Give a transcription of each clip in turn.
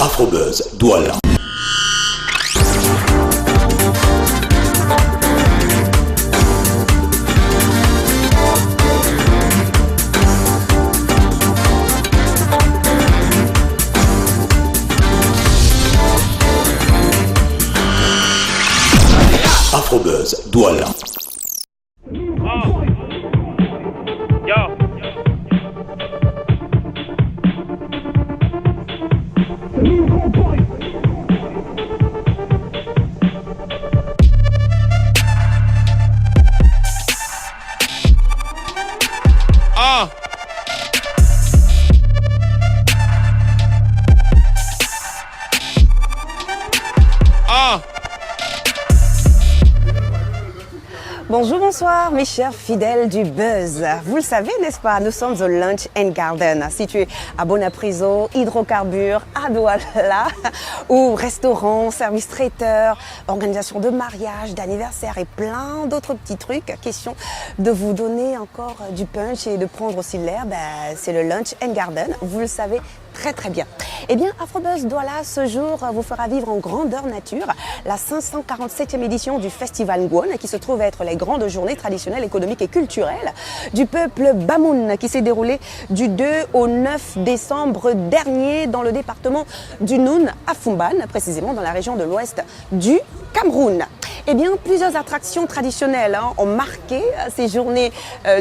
Afrobuzz, Douala. Afrobuzz, Douala. Bonjour, bonsoir mes chers fidèles du Buzz. Vous le savez, n'est-ce pas? Nous sommes au Lunch and Garden, situé à Bonapriso, hydrocarbures, à Douala, où restaurant, service traiteur, organisation de mariage, d'anniversaire et plein d'autres petits trucs. Question de vous donner encore du punch et de prendre aussi l'air, c'est le Lunch and Garden, vous le savez très très bien. Eh bien, Afrobuzz Douala, ce jour, vous fera vivre en grandeur nature la 547e édition du Festival Ngwon, qui se trouve être les grandes journées traditionnelles, économiques et culturelles du peuple Bamoun, qui s'est déroulé du 2 au 9 décembre dernier dans le département du Noun à Fumban, précisément dans la région de l'ouest du Cameroun. Eh bien, plusieurs attractions traditionnelles ont marqué ces journées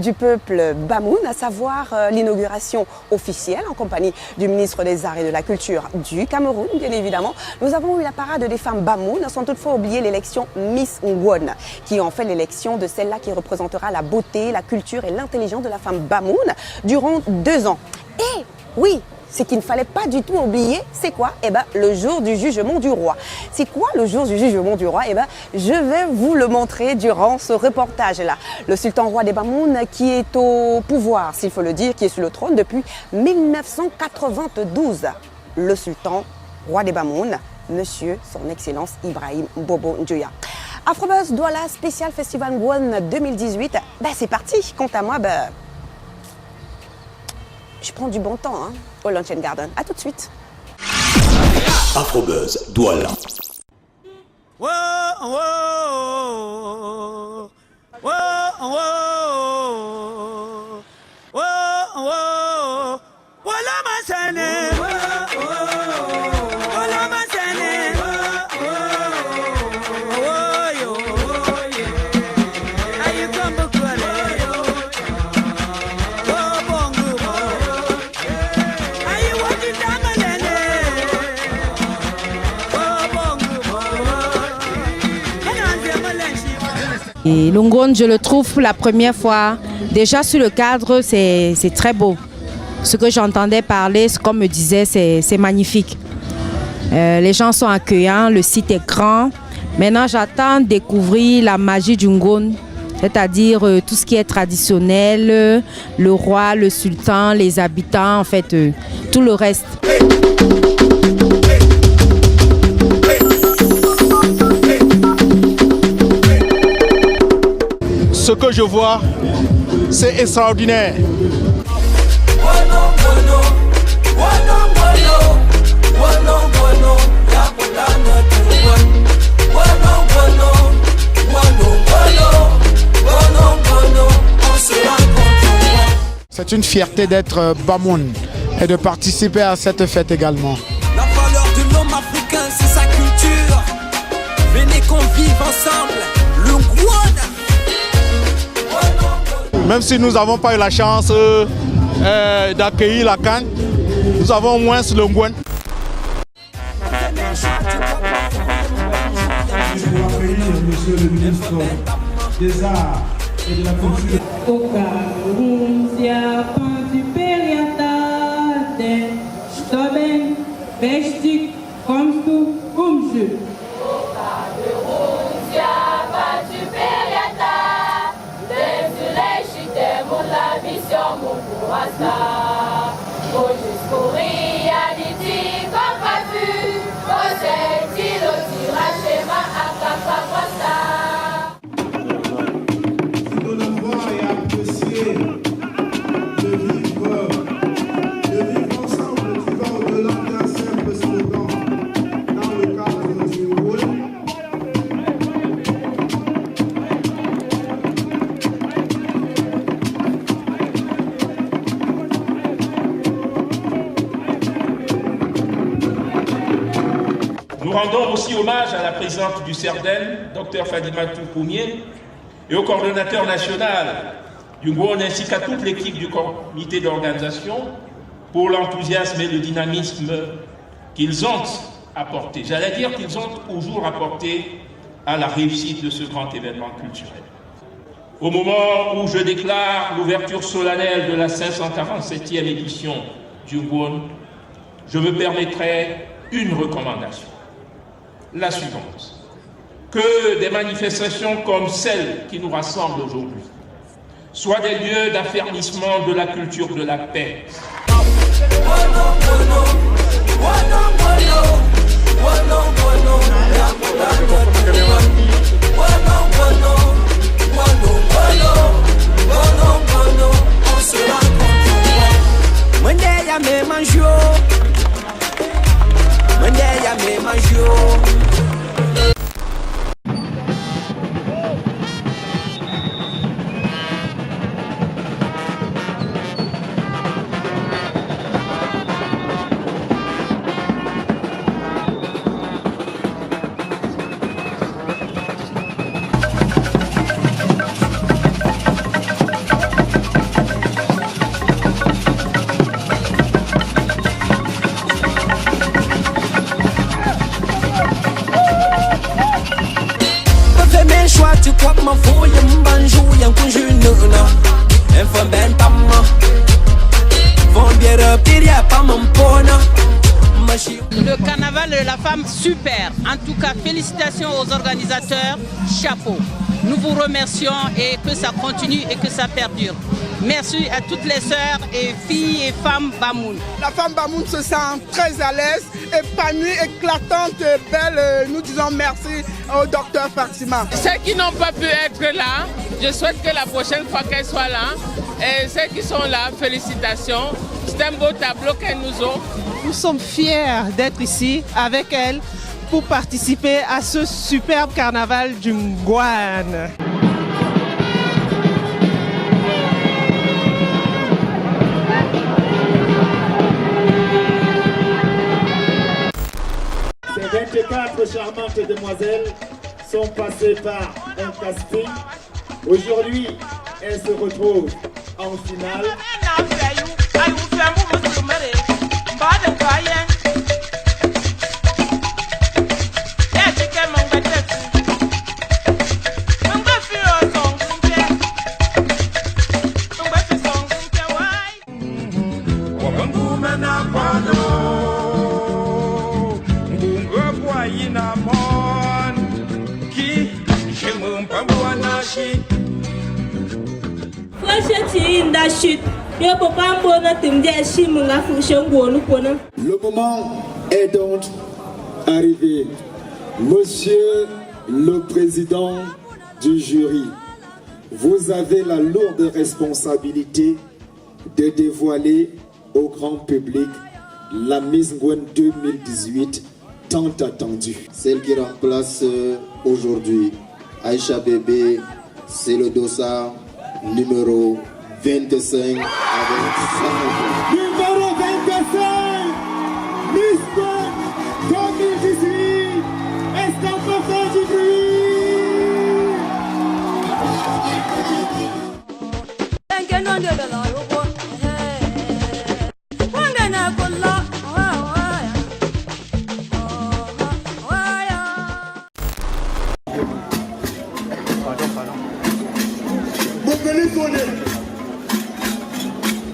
du peuple Bamoun, à savoir l'inauguration officielle en compagnie du ministre des Arts et de la Culture du Cameroun, bien évidemment. Nous avons eu la parade des femmes Bamoun, sans toutefois oublier l'élection Miss Ngwon, qui en fait l'élection de celle-là qui représentera la beauté, la culture et l'intelligence de la femme Bamoun durant 2 ans. Et oui, ce qu'il ne fallait pas du tout oublier, c'est quoi? Eh ben, le jour du jugement du roi. C'est quoi le jour du jugement du roi? Eh ben, je vais vous le montrer durant ce reportage-là. Le sultan roi des Bamoun qui est au pouvoir, s'il faut le dire, qui est sur le trône depuis 1992. Le sultan roi des Bamoun, monsieur son excellence Ibrahim Bobo Njoya. Afrobuzz Douala spécial Festival Ngwon 2018. C'est parti. Quant à moi, je prends du bon temps au Lunch and Garden. A tout de suite. Afrobuzz, Douala. Whoa, whoa, whoa, whoa, whoa, whoa, wala masane, wala masane, ayi kombo kwale, bongo, ayi wadi damalele, Et le Ngwon, je le trouve pour la première fois. Déjà sur le cadre, c'est très beau. Ce que j'entendais parler, ce qu'on me disait, c'est magnifique. Les gens sont accueillants, le site est grand. Maintenant, j'attends découvrir la magie du Ngwon, c'est-à-dire tout ce qui est traditionnel, le roi, le sultan, les habitants, en fait, tout le reste. Ce que je vois, c'est extraordinaire. C'est une fierté d'être Bamoun et de participer à cette fête également. La valeur de l'homme africain, c'est sa culture. Venez qu'on vive ensemble, le Ngwon. Même si nous n'avons pas eu la chance d'accueillir la CAN, nous avons au moins le Ngwon. Je dois accueillir monsieur le ministre des Arts et de la Culture. Au Cameroun, il y a pas du périatade, Stoben, Bestik, comme tout, comme je. Au Cameroun, il y a pas du périatade, des soleils, mon la mission, mon courage. Au jusqu'au réalité, comme pas vu, au c'est il au tirage, ma akapapasta. Nous devons voir et apprécier de vivre ensemble qui va au-delà d'un simple slogan. Nous rendons aussi hommage à la présidente du CERDEN, Dr Fadimatou Poumier, et au coordonnateur national du Ngwon ainsi qu'à toute l'équipe du comité d'organisation pour l'enthousiasme et le dynamisme qu'ils ont apporté. J'allais dire qu'ils ont toujours apporté à la réussite de ce grand événement culturel. Au moment où je déclare l'ouverture solennelle de la 547e édition du Ngwon, je me permettrai une recommandation. La suivante. Que des manifestations comme celle qui nous rassemble aujourd'hui soient des lieux d'affermissement de la culture de la paix. Le carnaval de la femme, super. En tout cas, félicitations aux organisateurs, chapeau. Nous vous remercions et que ça continue et que ça perdure. Merci à toutes les sœurs et filles et femmes Bamoun. La femme Bamoun se sent très à l'aise, épanouie, éclatante et belle. Nous disons merci au docteur Fatima. Ceux qui n'ont pas pu être là, je souhaite que la prochaine fois qu'elles soient là. Et ceux qui sont là, félicitations. C'est un beau tableau qu'elles nous ont. Nous sommes fiers d'être ici avec elles pour participer à ce superbe carnaval du Ngwon. Ces 24 charmantes demoiselles sont passées par un casting. Aujourd'hui, elles se retrouvent en finale. Le moment est donc arrivé. Monsieur le président du jury, vous avez la lourde responsabilité de dévoiler au grand public la Miss Ngwon 2018 tant attendue. Celle qui remplace aujourd'hui Aïcha Bébé, c'est le dossard numéro 25 avec 100 enfants. Numéro 25, Miss Ngwon 2018. Est-ce qu'on peut faire du bruit?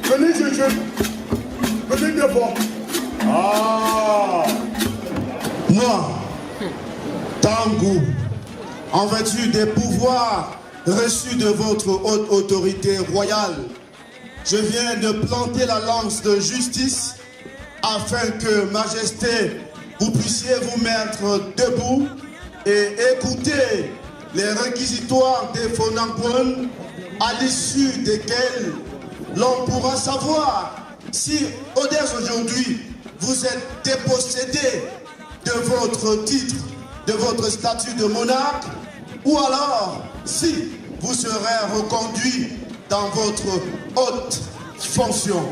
Venez chercher. Venez devant. Ah. Moi, Tangou, en vertu des pouvoirs reçus de votre haute autorité royale, je viens de planter la lance de justice afin que, Majesté, vous puissiez vous mettre debout et écouter les réquisitoires des Fonangwon, à l'issue desquels l'on pourra savoir si, aujourd'hui, vous êtes dépossédé de votre titre, de votre statut de monarque, ou alors si vous serez reconduit dans votre haute fonction.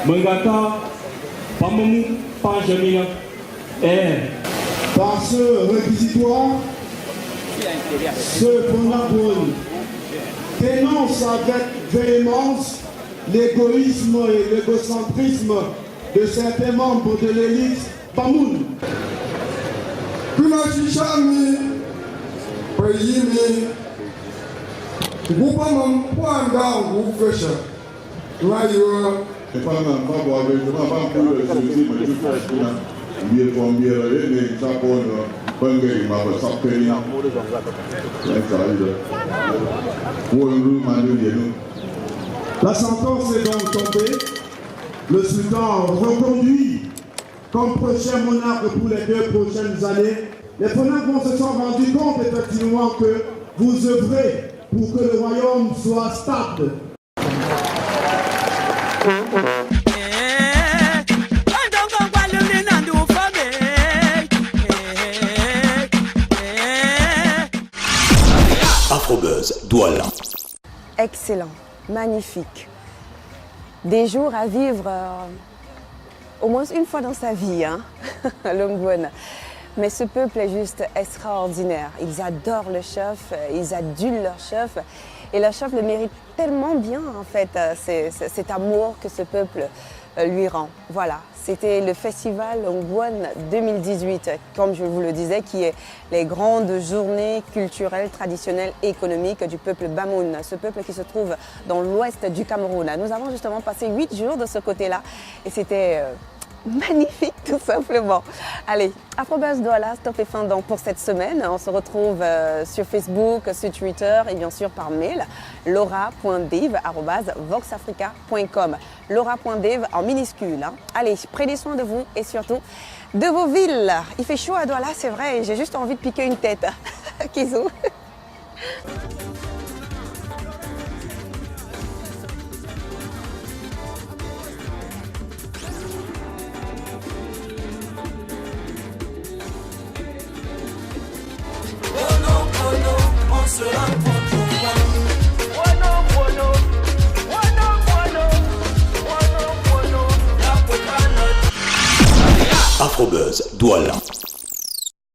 Mangata, Pamamou, Panjamina, par ce réquisitoire, ce Bonapole dénonce avec véhémence l'égoïsme et l'égocentrisme de certains membres de l'élite Pamoun. Kunachishami, Payimi, Gupamam, Wanda, Gufesha, Rayua. Je ne sais pas pour le souci, mais je suis bien tombé, mais ça pour Bangay, ma sapérina. La sentence est donc tombée. Le sultan reconduit comme prochain monarque pour les 2 prochaines années. Les Fonagons se sont rendus compte effectivement que vous œuvrez pour que le royaume soit stable. Afrobuzz, Douala. Excellent, magnifique. Des jours à vivre au moins une fois dans sa vie, hein, Longwon. Mais ce peuple est juste extraordinaire. Ils adorent le chef, ils adulent leur chef. Et leur chef le mérite tellement bien, en fait, cet amour que ce peuple lui rend. Voilà, c'était le festival Longwon 2018, comme je vous le disais, qui est les grandes journées culturelles, traditionnelles et économiques du peuple Bamoun, ce peuple qui se trouve dans l'ouest du Cameroun. Nous avons justement passé 8 jours de ce côté-là et c'était magnifique tout simplement. Allez, Afrobuzz Douala, stop et fin donc pour cette semaine. On se retrouve sur Facebook, sur Twitter et bien sûr par mail laura.dave@voxafrica.com. Laura.dave en minuscule. Hein. Allez, prenez soin de vous et surtout de vos villes. Il fait chaud à Douala, c'est vrai, j'ai juste envie de piquer une tête. Kizou. On se rencontre Afrobuzz, Douala.